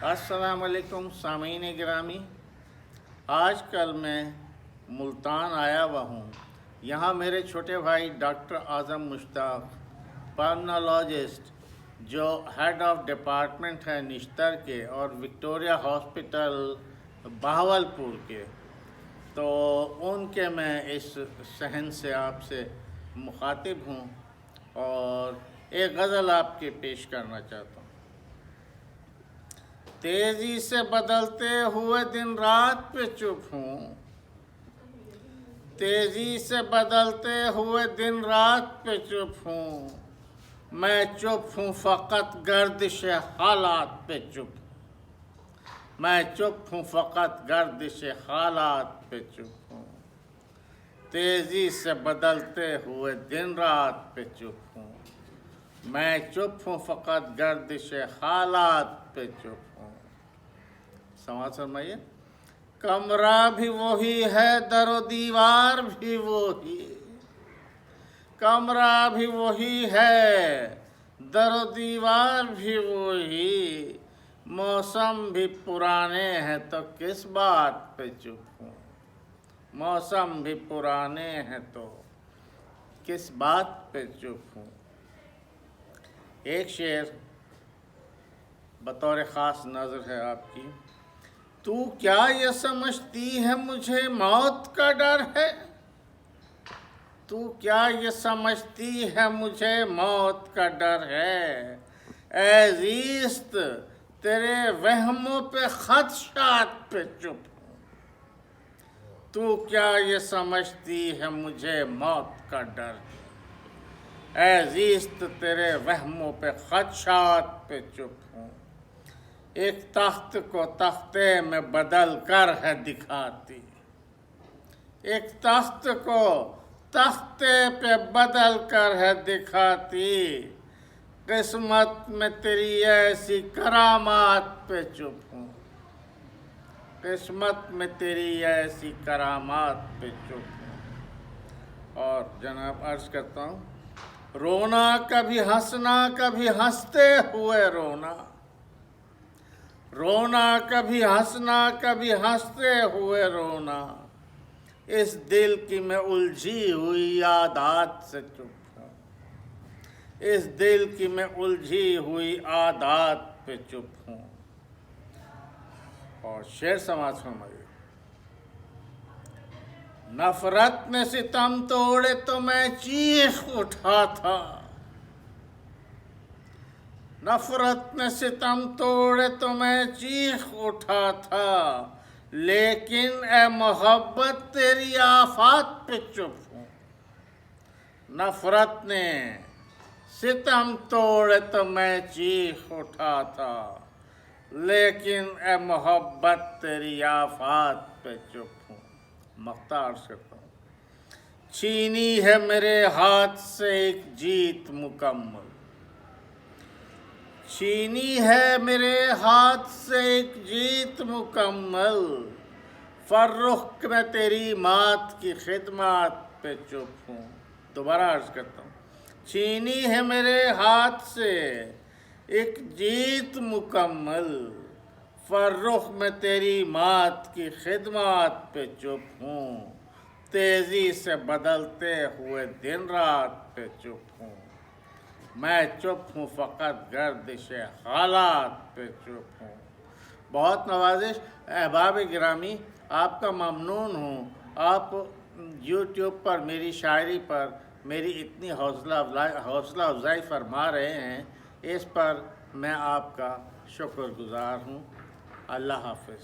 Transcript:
السلام علیکم سامعین گرامی، آج کل میں ملتان آیا ہوا ہوں۔ یہاں میرے چھوٹے بھائی ڈاکٹر اعظم مشتاق پلمنالوجسٹ جو ہیڈ آف ڈپارٹمنٹ ہے نشتر کے اور وکٹوریہ ہاسپٹل بہاولپور کے، تو ان کے میں اس صحن سے آپ سے مخاطب ہوں اور ایک غزل آپ کے پیش کرنا چاہتا ہوں۔ تیزی سے بدلتے ہوئے دن رات پہ چپ ہوں، تیزی سے بدلتے ہوئے دن رات پہ چپ ہوں، میں چپ ہوں فقط گردش حالات پہ چپ ہوں، میں چپ ہوں فقط گردش حالات پہ چپ ہوں، تیزی سے بدلتے ہوئے دن رات پہ چپ ہوں، میں چپ ہوں فقط گردش حالات پہ چپ ہوں۔ سماعت فرمائیے۔ کمرہ بھی وہی ہے، در و دیوار بھی وہی، کمرہ بھی وہی ہے، در و دیوار بھی وہی، موسم بھی پرانے ہیں تو کس بات پہ چپ ہوں، موسم بھی پرانے ہیں تو کس بات پہ چپ ہوں۔ ایک شعر بطور خاص نظر ہے آپ کی۔ تو کیا یہ سمجھتی ہے مجھے موت کا ڈر ہے، تو کیا یہ سمجھتی ہے مجھے موت کا ڈر ہے، اے زیست تیرے وہموں پہ خدشات پہ چپ ہوں، تو کیا یہ سمجھتی ہے مجھے موت کا ڈر ہے، اے زیست تیرے وہموں پہ خدشات پہ چپ ہوں۔ ایک تخت کو تختے میں بدل کر ہے دکھاتی، ایک تخت کو تختے پہ بدل کر ہے دکھاتی، قسمت میں تیری ایسی کرامات پہ چپ ہوں، قسمت میں تیری ایسی کرامات پہ چپ ہوں۔ اور جناب عرض کرتا ہوں، رونا کبھی ہنسنا، کبھی ہنستے ہوئے رونا، رونا کبھی ہنسنا، کبھی ہنستے ہوئے رونا، اس دل کی میں الجھی ہوئی عادات سے چپ ہوں، اس دل کی میں الجھی ہوئی عادات پہ چپ ہوں۔ اور شعر سماعت فرمائیے۔ نفرت نے ستم توڑے تو میں چیخ اٹھا تھا، نفرت نے ستم توڑے تو میں چیخ اٹھا تھا، لیکن اے محبت تیری آفات پہ چپ ہوں، نفرت نے ستم توڑے تو میں چیخ اٹھا تھا، لیکن اے محبت تیری آفات پہ چپ ہوں۔ مقطع عرض کرتا ہوں۔ چھینی ہے میرے ہاتھ سے ایک جیت مکمل، چھینی ہے میرے ہاتھ سے ایک جیت مکمل، فرخ میں تیری مات کی خدمات پہ چپ ہوں۔ دوبارہ عرض کرتا ہوں۔ چھینی ہے میرے ہاتھ سے ایک جیت مکمل، فرخ میں تیری مات کی خدمات پہ چپ ہوں، تیزی سے بدلتے ہوئے دن رات پہ چپ ہوں، میں چپ ہوں فقط گردش حالات پہ چپ ہوں۔ بہت نوازش۔ احباب گرامی، آپ کا ممنون ہوں، آپ یوٹیوب پر میری شاعری پر میری اتنی حوصلہ افزائی فرما رہے ہیں، اس پر میں آپ کا شکر گزار ہوں۔ اللہ حافظ۔